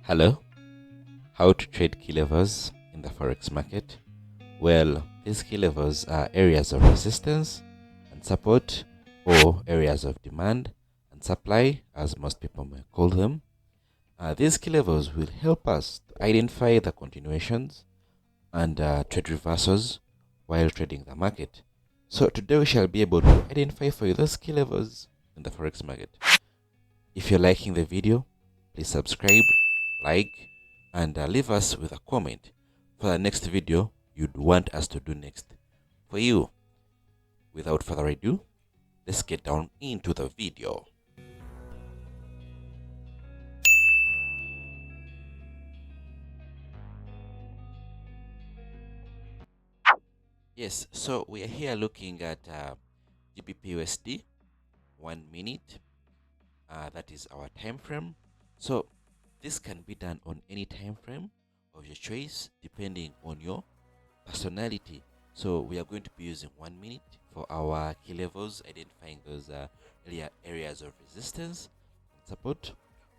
Hello, how to trade key levels in the Forex market? Well, these key levels are areas of resistance and support, or areas of demand and supply, as most people may call them. These key levels will help us to identify the continuations and trade reversals while trading the market. So today we shall be able to identify for you those key levels in the Forex market. If you're liking the video, please subscribe, like, and leave us with a comment for the next video you'd want us to do next for you. Without further ado, let's get down into the video. Yes, so we are here looking at GBP USD 1 minute. That is our time frame. So this can be done on any time frame of your choice depending on your personality. So we are going to be using 1 minute for our key levels, identifying those areas of resistance and support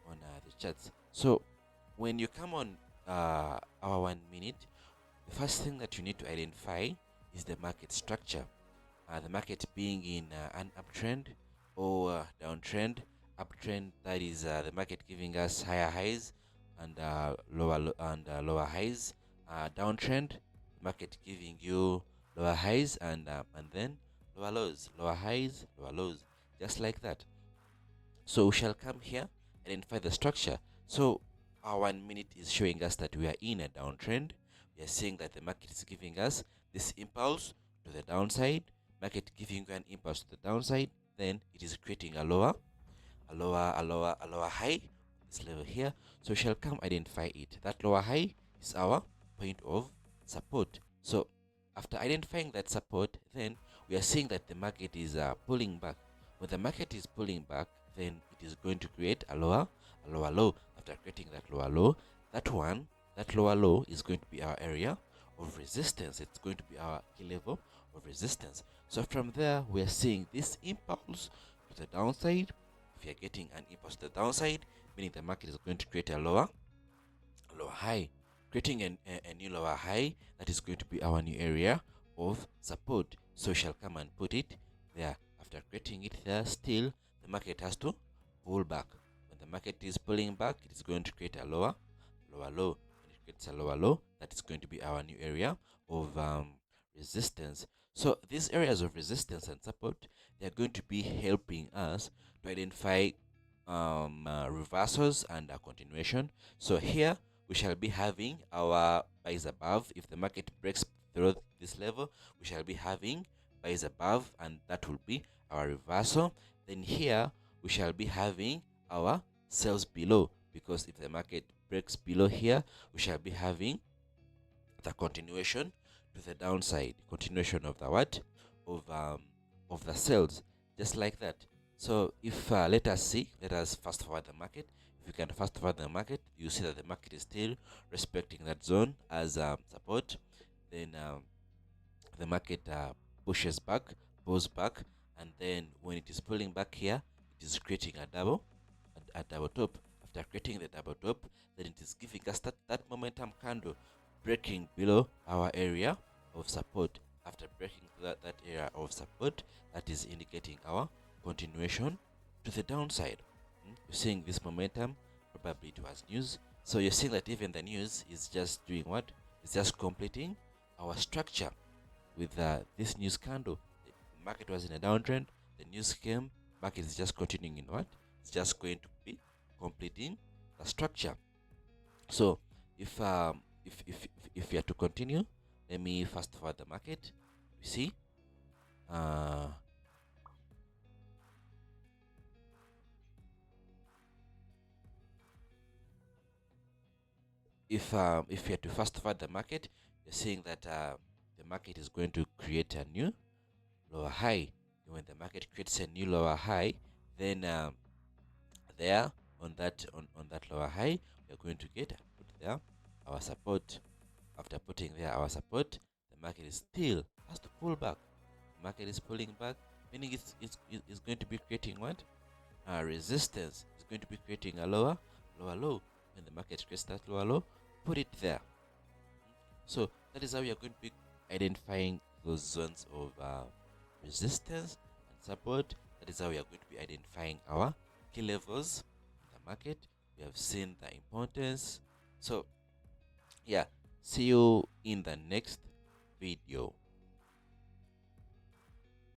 on the charts. So when you come on our 1 minute, the first thing that you need to identify is the market structure. The market being in an uptrend or downtrend. Uptrend, that is the market giving us higher highs and lower highs. Downtrend, market giving you lower highs and then lower lows, lower highs, lower lows, just like that. So we shall come here, identify the structure. So our 1 minute is showing us that we are in a downtrend. We are seeing that the market is giving us this impulse to the downside. Market giving you an impulse to the downside, then it is creating a lower high, this level here. So we shall come identify it. That lower high is our point of support. So after identifying that support, then we are seeing that the market is pulling back. When the market is pulling back, then it is going to create a lower low. After creating that lower low, that lower low is going to be our area of resistance. It's going to be our key level of resistance. So from there, we are seeing this impulse to the downside. If you're getting an impulse to the downside, meaning the market is going to create a lower high, creating a new lower high. That is going to be our new area of support. So we shall come and put it there. After creating it there, still the market has to pull back. When the market is pulling back, it is going to create a lower low. When it creates a lower low, that is going to be our new area of resistance. So these areas of resistance and support, they are going to be helping us to identify reversals and continuation. So here we shall be having our buys above. If the market breaks through this level, we shall be having buys above, and that will be our reversal. Then here we shall be having our sells below, because if the market breaks below here, we shall be having the continuation to the downside, continuation of the what of the sales, just like that. So if let us fast forward the market. If you can fast forward the market, you see that the market is still respecting that zone as support. Then the market pushes back, pulls back, and then when it is pulling back here, it is creating a double top. After creating the double top, then it is giving us that momentum candle breaking below our area of support. After breaking that area of support, that is indicating our continuation to the downside. You're seeing this momentum, probably it was news. So you're seeing that even the news is just doing what? It's just completing our structure with this news candle. The market was in a downtrend, the news came, market is just continuing in what? It's just going to be completing the structure. So if you are to continue, let me fast forward the market. You see, if you are to fast forward the market, you're seeing that the market is going to create a new lower high. When the market creates a new lower high, then there on that lower high, we're going to put there our support. After putting there our support, the market is still has to pull back. The market is pulling back, meaning it's going to be creating what? Resistance. It's going to be creating a lower low. when the market creates that lower low, put it there. So that is how we are going to be identifying those zones of resistance and support. That is how we are going to be identifying our key levels in the market. We have seen the importance. So yeah, see you in the next video.